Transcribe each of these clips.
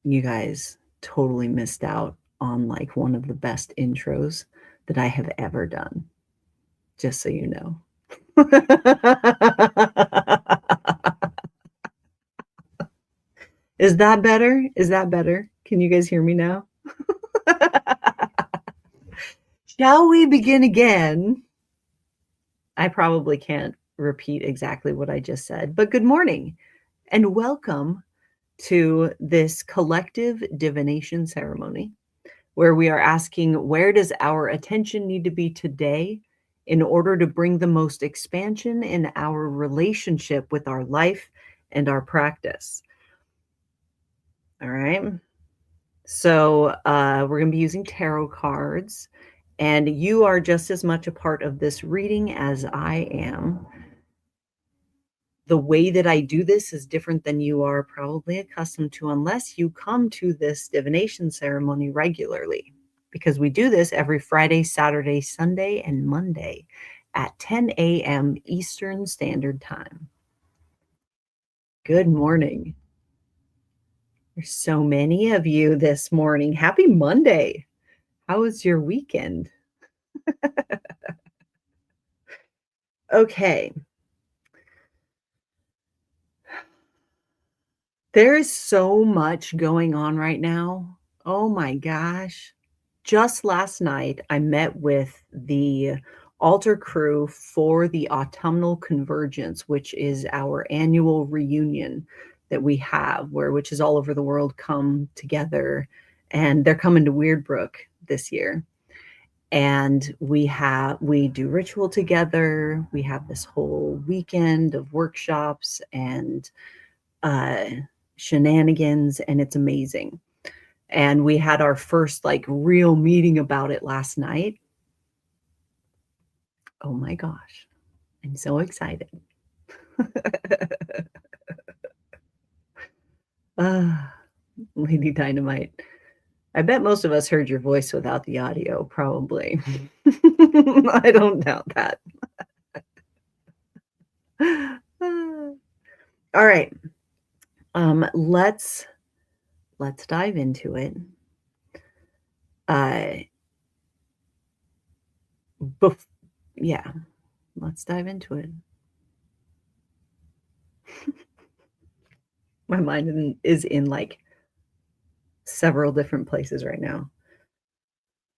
You guys totally missed out on, like, one of the best intros that I have ever done, just so you know. Is that better? Is that better? Can you guys hear me now? Shall we begin again? I probably can't repeat exactly what I just said, but good morning and welcome to this collective divination ceremony where we are asking, where does our attention need to be today in order to bring the most expansion in our relationship with our life and our practice? All right. So we're going to be using tarot cards, and you are just as much a part of this reading as I am. The way that I do this is different than you are probably accustomed to, unless you come to this divination ceremony regularly, because we do this every Friday, Saturday, Sunday, and Monday at 10 a.m. Eastern Standard Time. Good morning. There's so many of you this morning. Happy Monday. How was your weekend? Okay. There is so much going on right now. Oh my gosh. Just last night, I met with the altar crew for the autumnal convergence, which is our annual reunion that we have, where witches all over the world come together, and they're coming to Weirdbrook this year. And we do ritual together. We have this whole weekend of workshops and uh, shenanigans, and it's amazing. And we had our first like real meeting about it last night. Oh my gosh, I'm so excited. Ah, Lady Dynamite. I bet most of us heard your voice without the audio, probably. I don't doubt that. All right. Let's dive into it. Uh, bef- yeah, let's dive into it. My mind is in like several different places right now.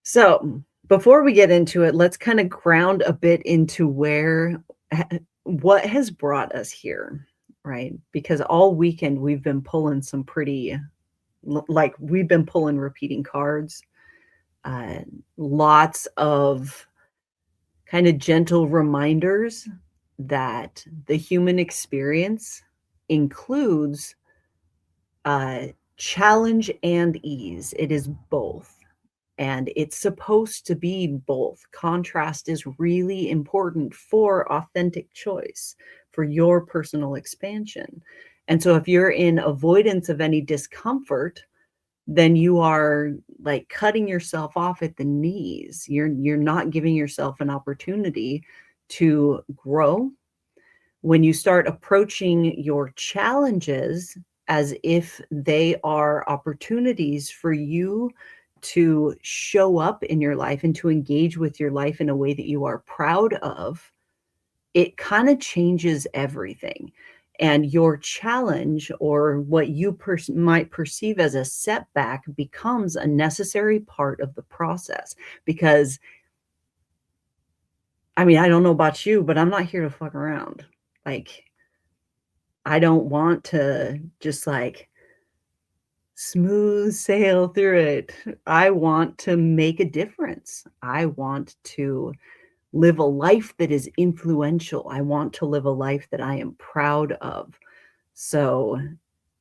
So, before we get into it, let's kind of ground a bit into what has brought us here, right? Because all weekend we've been pulling some pretty, like, we've been pulling repeating cards, uh, lots of kind of gentle reminders that the human experience includes challenge and ease. It is both. And it's supposed to be both. Contrast is really important for authentic choice, for your personal expansion. And so if you're in avoidance of any discomfort, then you are like cutting yourself off at the knees. You're not giving yourself an opportunity to grow. When you start approaching your challenges as if they are opportunities for you to show up in your life and to engage with your life in a way that you are proud of, it kind of changes everything. And your challenge or what you might perceive as a setback becomes a necessary part of the process. Because, I mean, I don't know about you, but I'm not here to fuck around. Like, I don't want to just like smooth sail through it. I want to make a difference. I want to live a life that is influential. I want to live a life that I am proud of. So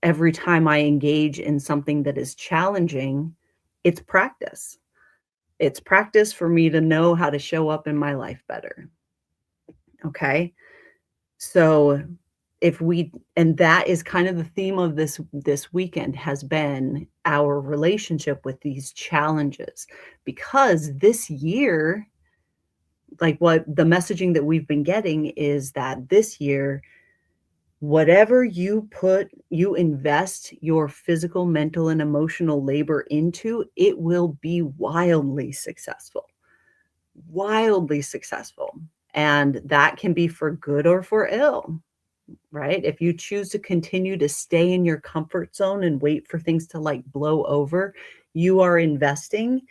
every time I engage in something that is challenging, it's practice. It's practice for me to know how to show up in my life better. Okay. So if we and that is kind of the theme of this weekend has been our relationship with these challenges, because this year, like, what the messaging that we've been getting is that this year, whatever you invest your physical, mental, and emotional labor into, it will be wildly successful. Wildly successful. And that can be for good or for ill. Right? If you choose to continue to stay in your comfort zone and wait for things to like blow over, you are investing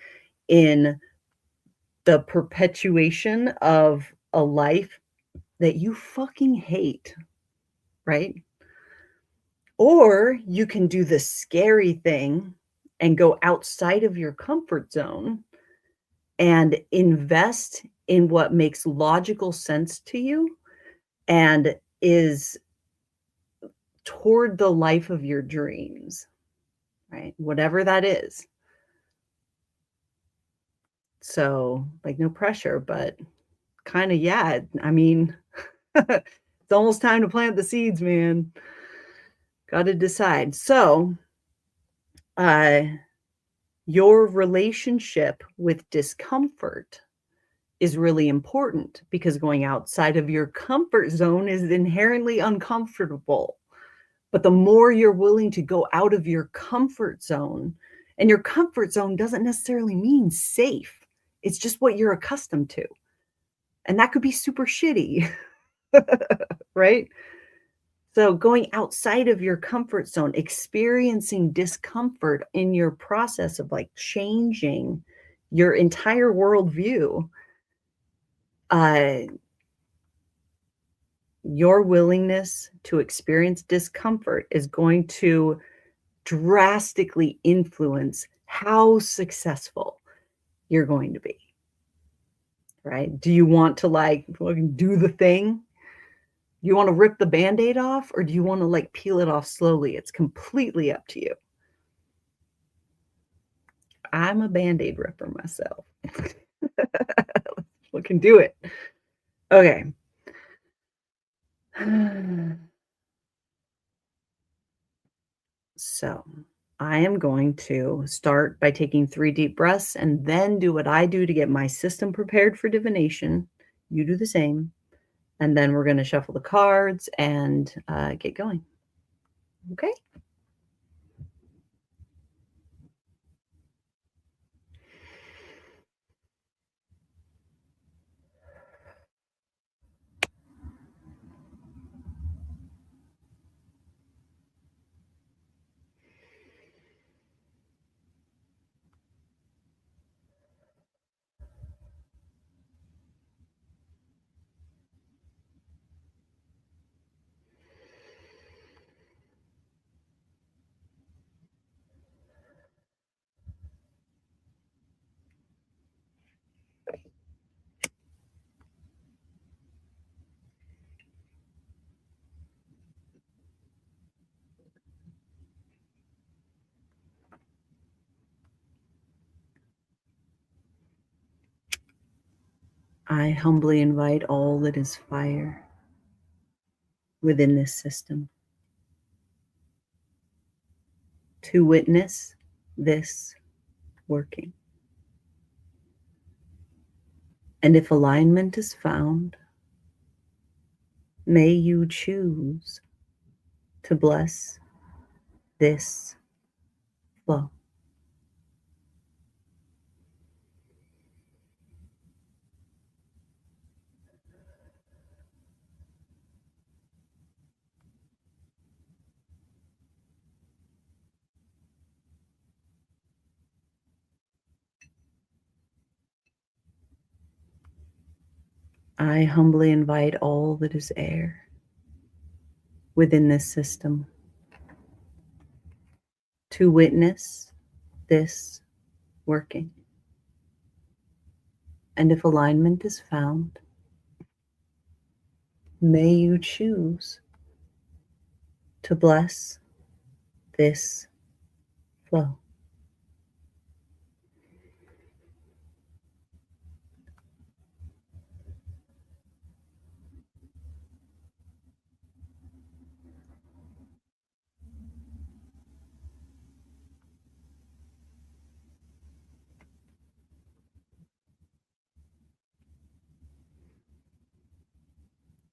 in the perpetuation of a life that you fucking hate, right? Or you can do the scary thing and go outside of your comfort zone and invest in what makes logical sense to you and is toward the life of your dreams. Right? Whatever that is. So, like, no pressure, but kind of, yeah. I mean, it's almost time to plant the seeds, man. Got to decide. So, uh, your relationship with discomfort is really important because going outside of your comfort zone is inherently uncomfortable. But the more you're willing to go out of your comfort zone, and your comfort zone doesn't necessarily mean safe, it's just what you're accustomed to. And that could be super shitty, right? So going outside of your comfort zone, experiencing discomfort in your process of like changing your entire worldview, uh, your willingness to experience discomfort is going to drastically influence how successful you're going to be, right? Do you want to like fucking do the thing? Do you want to rip the band-aid off or do you want to like peel it off slowly? It's completely up to you. I'm a band-aid ripper myself. We can do it. Okay. So I am going to start by taking 3 deep breaths and then do what I do to get my system prepared for divination. You do the same. And then we're going to shuffle the cards and get going. Okay. I humbly invite all that is fire within this system to witness this working. And if alignment is found, may you choose to bless this flow. I humbly invite all that is air within this system to witness this working. And if alignment is found, may you choose to bless this flow.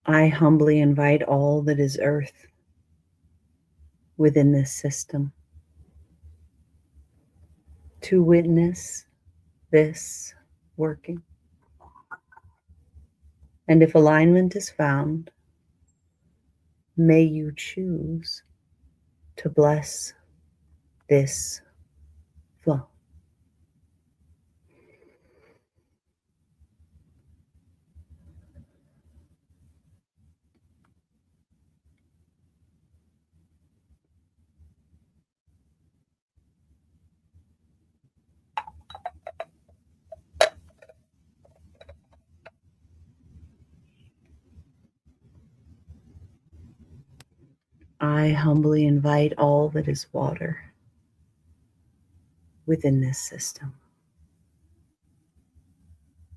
I humbly invite all that is earth within this system to witness this working. And if alignment is found, may you choose to bless this flow. I humbly invite all that is water within this system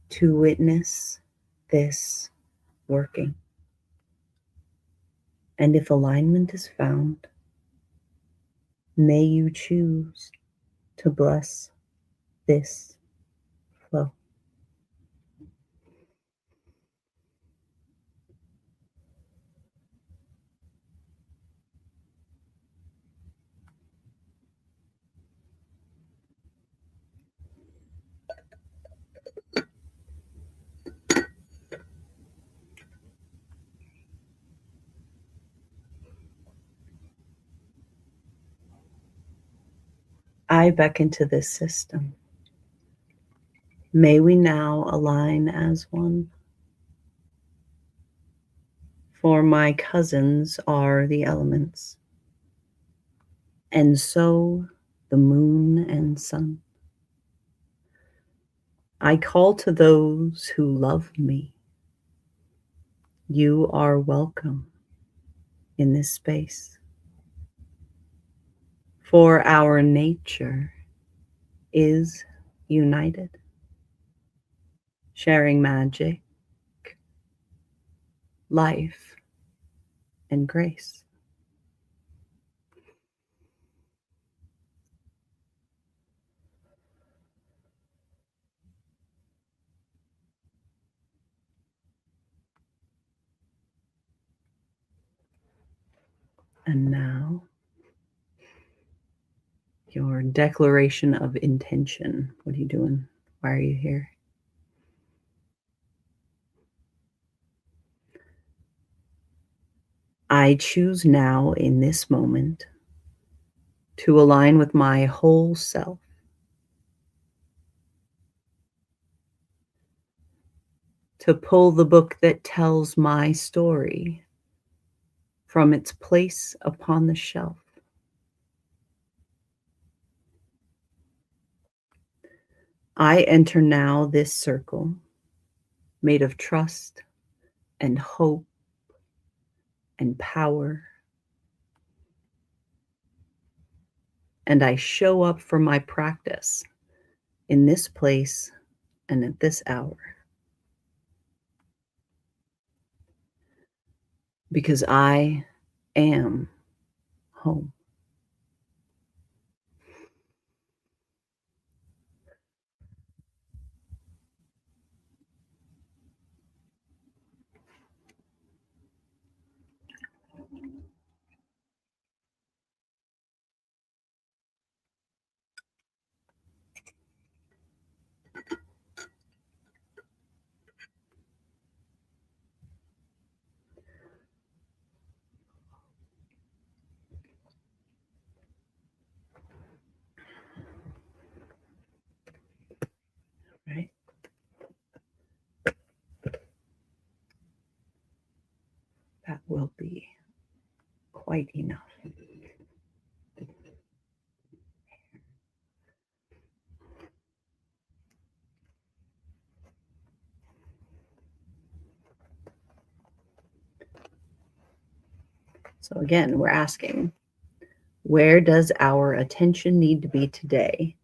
to witness this working. And if alignment is found, may you choose to bless this flow. I beckon to this system. May we now align as one. For my cousins are the elements, and so the moon and sun. I call to those who love me. You are welcome in this space. For our nature is united, sharing magic, life, and grace. And now, your declaration of intention. What are you doing? Why are you here? I choose now in this moment to align with my whole self, to pull the book that tells my story from its place upon the shelf. I enter now this circle made of trust and hope and power, and I show up for my practice in this place and at this hour. Because I am home. Right? That will be quite enough. So again, we're asking, where does our attention need to be today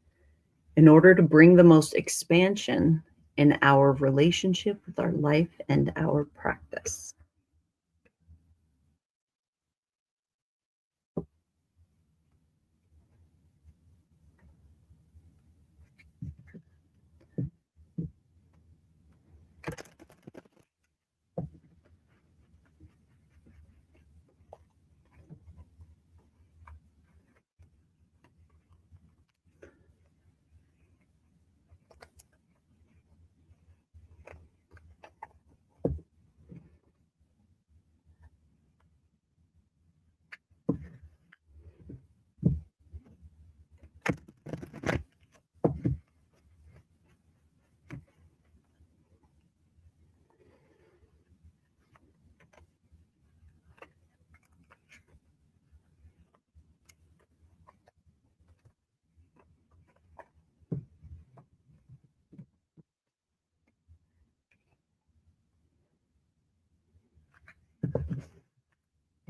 in order to bring the most expansion in our relationship with our life and our practice?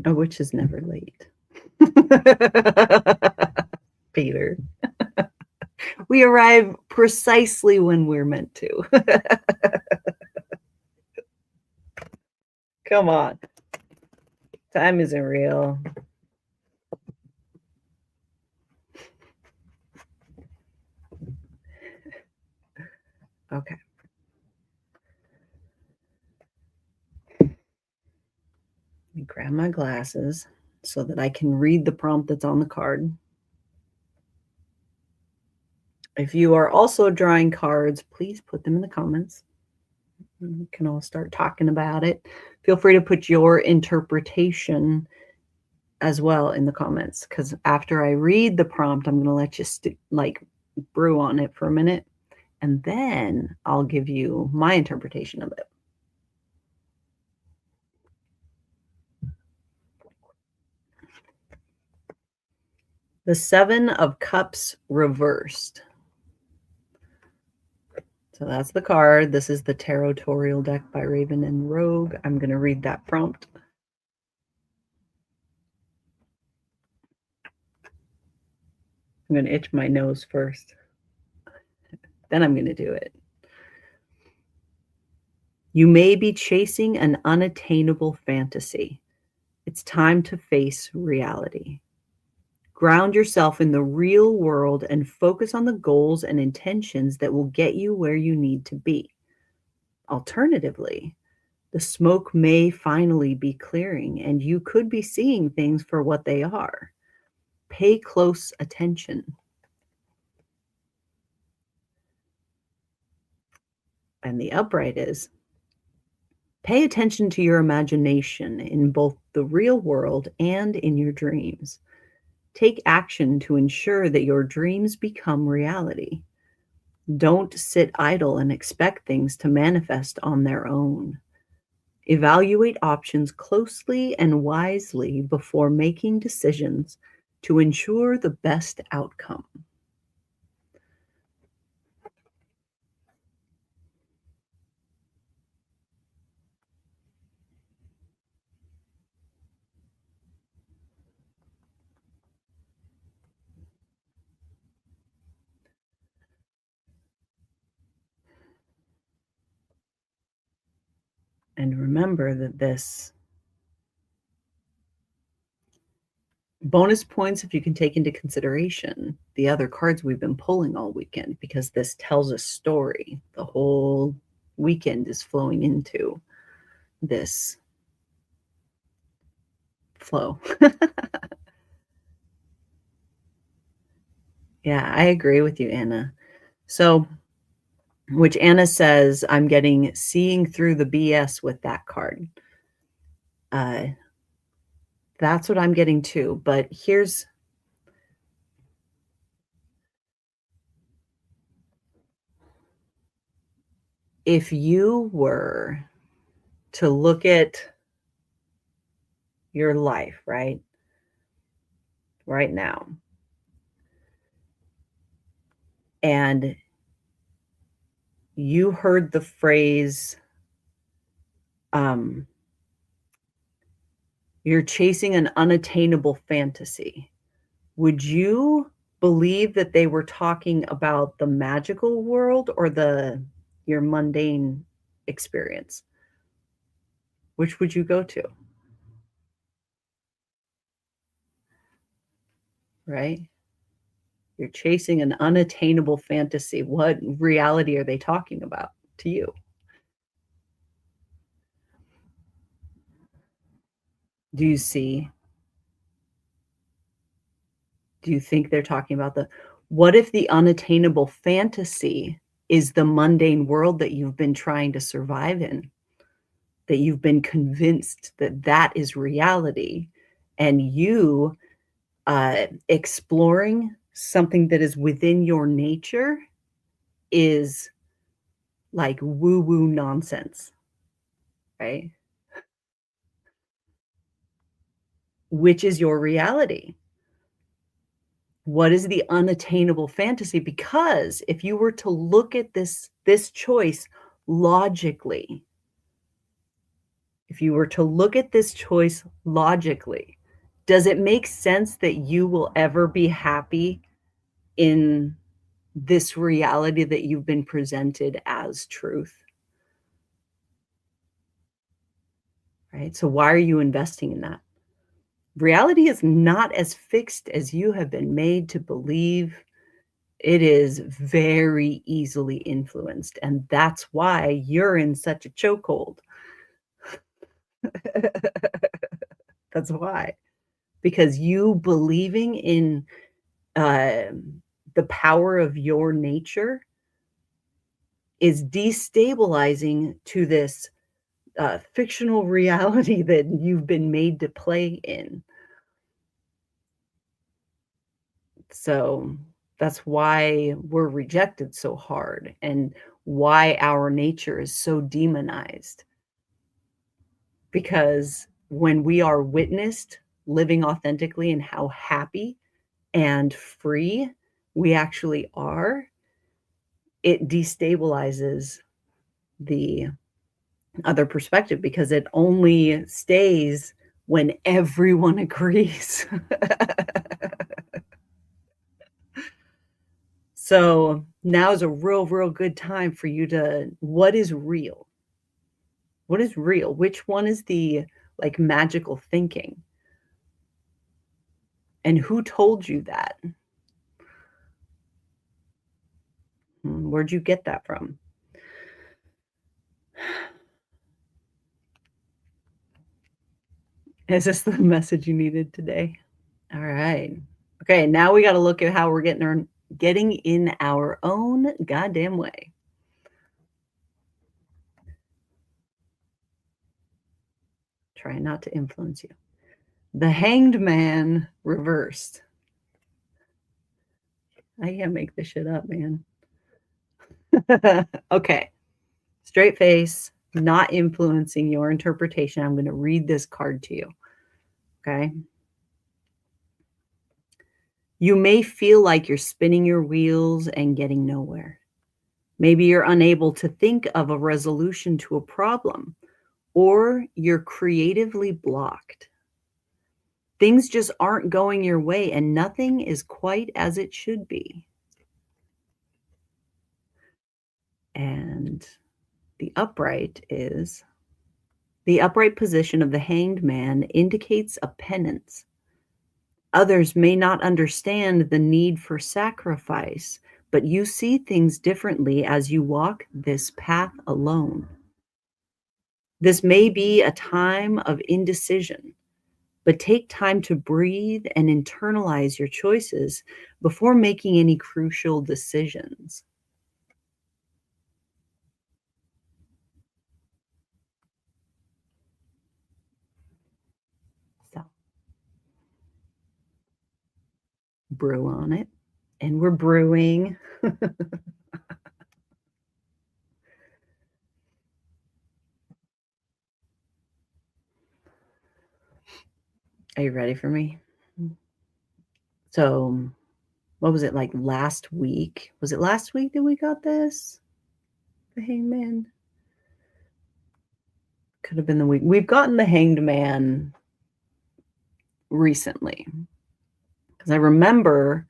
A witch is never late. Peter. We arrive precisely when we're meant to. Come on. Time isn't real. Okay. Let me grab my glasses so that I can read the prompt that's on the card. If you are also drawing cards, please put them in the comments. We can all start talking about it. Feel free to put your interpretation as well in the comments, because after I read the prompt, I'm going to let you like brew on it for a minute, and then I'll give you my interpretation of it. The Seven of Cups reversed. So that's the card. This is the Tarotorial deck by Raven and Rogue. I'm going to read that prompt. I'm going to itch my nose first. Then I'm going to do it. You may be chasing an unattainable fantasy. It's time to face reality. Ground yourself in the real world and focus on the goals and intentions that will get you where you need to be. Alternatively, the smoke may finally be clearing and you could be seeing things for what they are. Pay close attention. And the upright is, pay attention to your imagination in both the real world and in your dreams. Take action to ensure that your dreams become reality. Don't sit idle and expect things to manifest on their own. Evaluate options closely and wisely before making decisions to ensure the best outcome. And remember that this bonus points, if you can take into consideration the other cards we've been pulling all weekend, because this tells a story. The whole weekend is flowing into this flow. Yeah, I agree with you, Anna. So, which Anna says, I'm getting seeing through the BS with that card. That's what I'm getting too. But here's, if you were to look at your life, right now, and you heard the phrase, you're chasing an unattainable fantasy, would you believe that they were talking about the magical world or your mundane experience? Which would you go to? Right? You're chasing an unattainable fantasy. What reality are they talking about to you? Do you see? Do you think they're talking about what if the unattainable fantasy is the mundane world that you've been trying to survive in? That you've been convinced that that is reality, and you exploring something that is within your nature is like woo-woo nonsense, right? Which is your reality? What is the unattainable fantasy? Because if you were to look at this choice logically, does it make sense that you will ever be happy in this reality that you've been presented as truth? Right? So why are you investing in that? Reality is not as fixed as you have been made to believe. It is very easily influenced, and that's why you're in such a chokehold. That's why. Because you believing in the power of your nature is destabilizing to this fictional reality that you've been made to play in. So that's why we're rejected so hard and why our nature is so demonized. Because when we are witnessed living authentically and how happy and free we actually are, it destabilizes the other perspective because it only stays when everyone agrees. So now is a real good time for you to what is real? What is real? Which one is the like magical thinking? And who told you that? Where'd you get that from? Is this the message you needed today? All right. Okay, now we got to look at how we're getting in our own goddamn way. Trying not to influence you. The Hanged Man reversed. I can't make this shit up, man. Okay. Straight face, not influencing your interpretation. I'm going to read this card to you. Okay. You may feel like you're spinning your wheels and getting nowhere. Maybe you're unable to think of a resolution to a problem, or you're creatively blocked. Things just aren't going your way, and nothing is quite as it should be. And the upright position of the Hanged Man indicates a penance. Others may not understand the need for sacrifice, but you see things differently as you walk this path alone. This may be a time of indecision, but take time to breathe and internalize your choices before making any crucial decisions. So, brew on it. And we're brewing. Are you ready for me? So, what was it like last week? Was it last week that we got this? The Hangman? Could have been the week. We've gotten the Hanged Man recently because I remember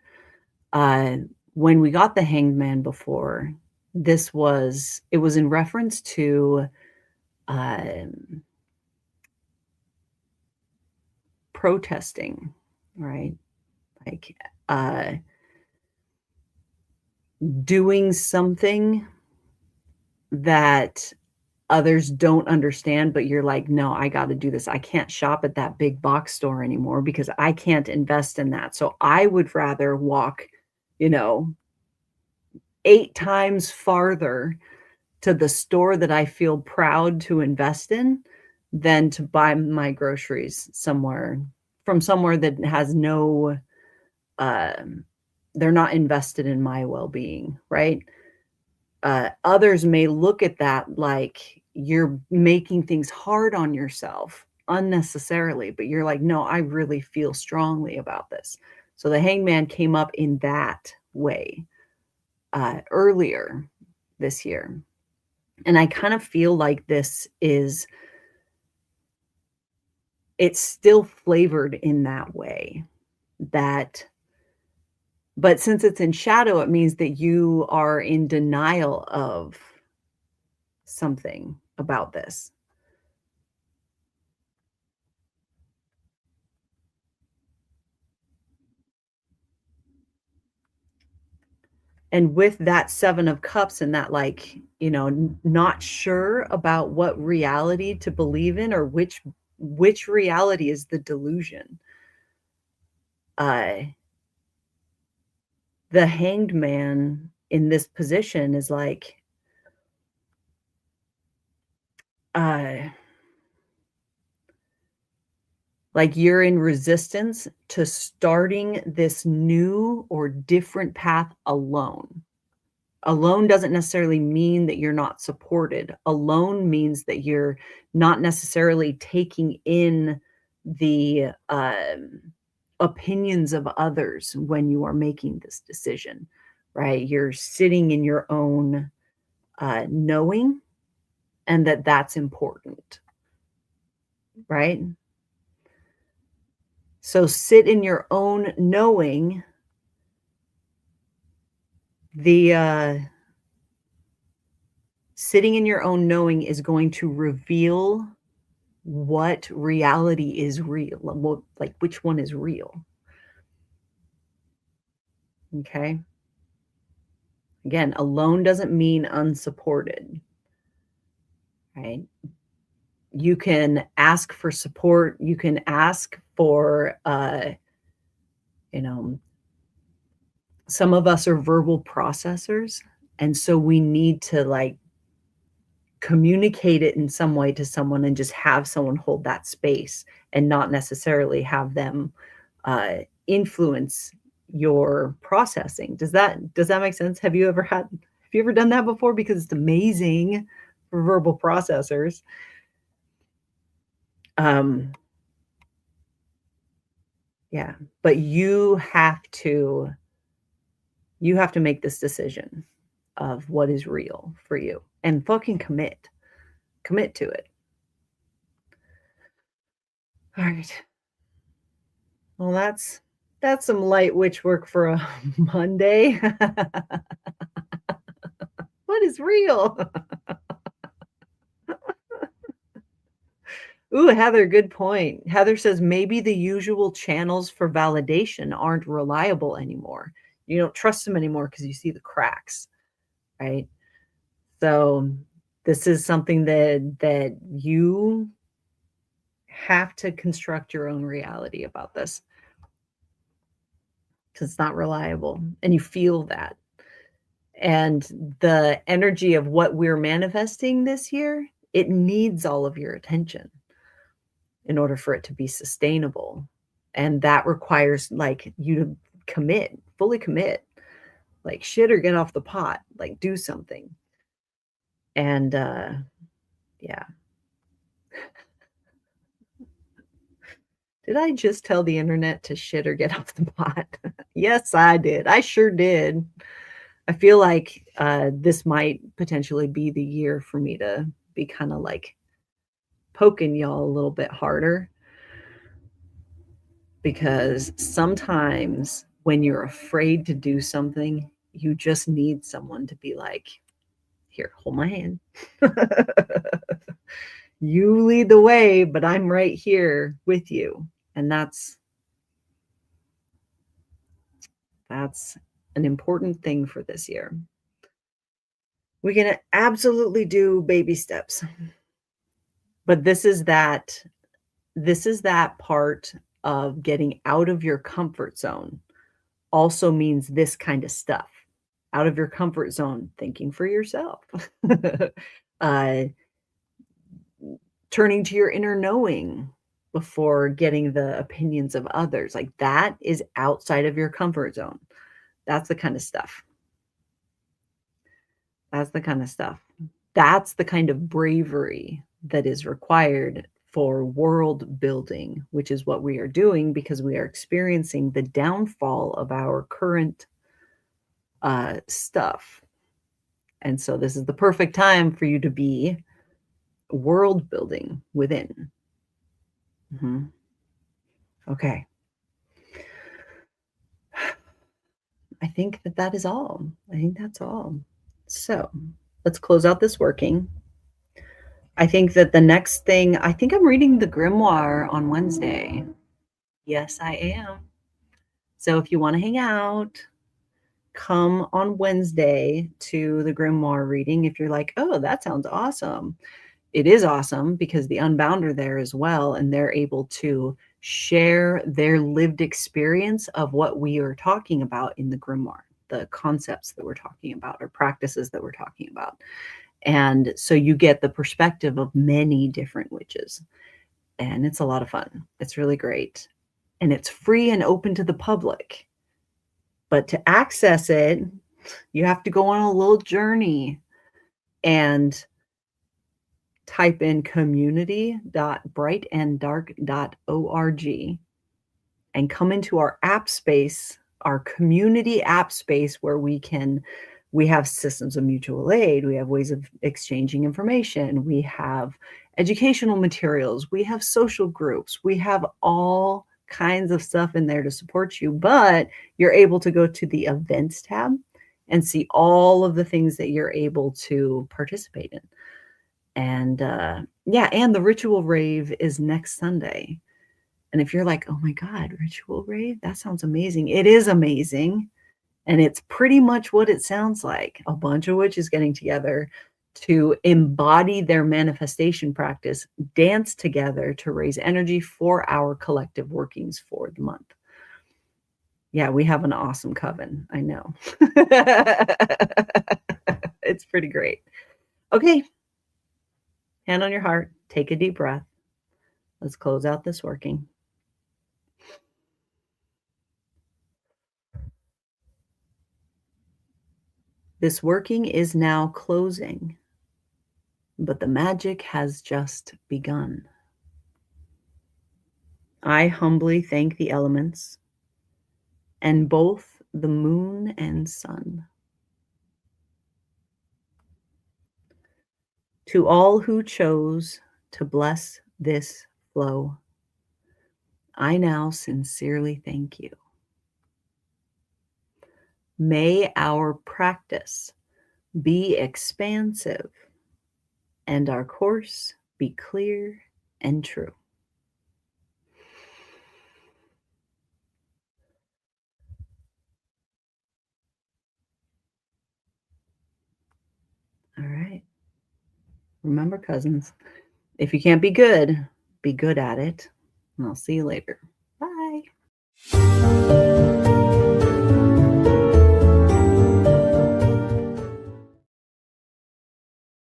uh, when we got the Hanged Man before. It was in reference to um, protesting, right? Like uh, doing something that others don't understand, but you're like, no, I got to do this. I can't shop at that big box store anymore because I can't invest in that. So I would rather walk, you know, 8 times farther to the store that I feel proud to invest in than to buy my groceries somewhere that has no, um, they're not invested in my well-being, right? Others may look at that like you're making things hard on yourself unnecessarily, but you're like, no, I really feel strongly about this. So the Hangman came up in that way earlier this year. And I kind of feel like it's still flavored in that way that, but since it's in shadow, it means that you are in denial of something about this. And with that 7 of cups and that, like, not sure about what reality to believe in or which reality is the delusion. Uh, the Hanged Man in this position is like, uh Like you're in resistance to starting this new or different path alone. Alone doesn't necessarily mean that you're not supported. Alone means that you're not necessarily taking in the, opinions of others when you are making this decision, right? You're sitting in your own, knowing, and that's important, right? So sit in your own knowing. The, sitting in your own knowing is going to reveal what reality is real, like which one is real. Okay. Again, alone doesn't mean unsupported, right? You can ask for support. You can ask for, you know, some of us are verbal processors. And so we need to like communicate it in some way to someone and just have someone hold that space and not necessarily have them influence your processing. Does that make sense? Have you ever done that before? Because it's amazing for verbal processors. Um, yeah, but you have to make this decision of what is real for you and fucking commit to it. All right. Well, that's some light witch work for a Monday. What is real? Ooh, Heather, good point. Heather says maybe the usual channels for validation aren't reliable anymore. You don't trust them anymore because you see the cracks, right? So this is something that you have to construct your own reality about this because it's not reliable and you feel that. And the energy of what we're manifesting this year, it needs all of your attention in order for it to be sustainable. And that requires like you to fully commit, like shit or get off the pot, like do something. And yeah. Did I just tell the internet to shit or get off the pot? Yes, I did. I sure did. I feel like this might potentially be the year for me to be kind of like poking y'all a little bit harder because sometimes when you're afraid to do something, you just need someone to be like, here, hold my hand. You lead the way, but I'm right here with you. And that's an important thing for this year. We can absolutely do baby steps. But this is that part of getting out of your comfort zone also means this kind of stuff. Out of your comfort zone, thinking for yourself. uh, turning to your inner knowing before getting the opinions of others. Like that is outside of your comfort zone. That's the kind of stuff. That's the kind of stuff. That's the kind of bravery that is required for world building, which is what we are doing because we are experiencing the downfall of our current stuff. And so this is the perfect time for you to be world building within. Mm-hmm. Okay. I think that is all. I think that's all. So let's close out this working. I think that the next thing, I think I'm reading the grimoire on Wednesday. Yes, I am. So if you want to hang out, come on Wednesday to the grimoire reading. If you're like, oh, that sounds awesome. It is awesome because the Unbound are there as well, and they're able to share their lived experience of what we are talking about in the grimoire, the concepts that we're talking about or practices that we're talking about. And so you get the perspective of many different witches. and it's a lot of fun. It's really great, and it's free and open to the public. But to access it, you have to go on a little journey and type in community.brightanddark.org and come into our app space, our community app space where we have systems of mutual aid, we have ways of exchanging information, we have educational materials, we have social groups, we have all kinds of stuff in there to support you, but you're able to go to the events tab and see all of the things that you're able to participate in. And yeah, and the ritual rave is next Sunday. And if you're like, oh my God, ritual rave, that sounds amazing. It is amazing. And it's pretty much what it sounds like, a bunch of witches getting together to embody their manifestation practice, dance together to raise energy for our collective workings for the month. Yeah, we have an awesome coven. I know. It's pretty great. Okay. Hand on your heart. Take a deep breath. Let's close out this working. This working is now closing, but the magic has just begun. I humbly thank the elements and both the moon and sun. To all who chose to bless this flow, I now sincerely thank you. May our practice be expansive and our course be clear and true. All right. Remember, cousins, if you can't be good at it. And I'll see you later. Bye.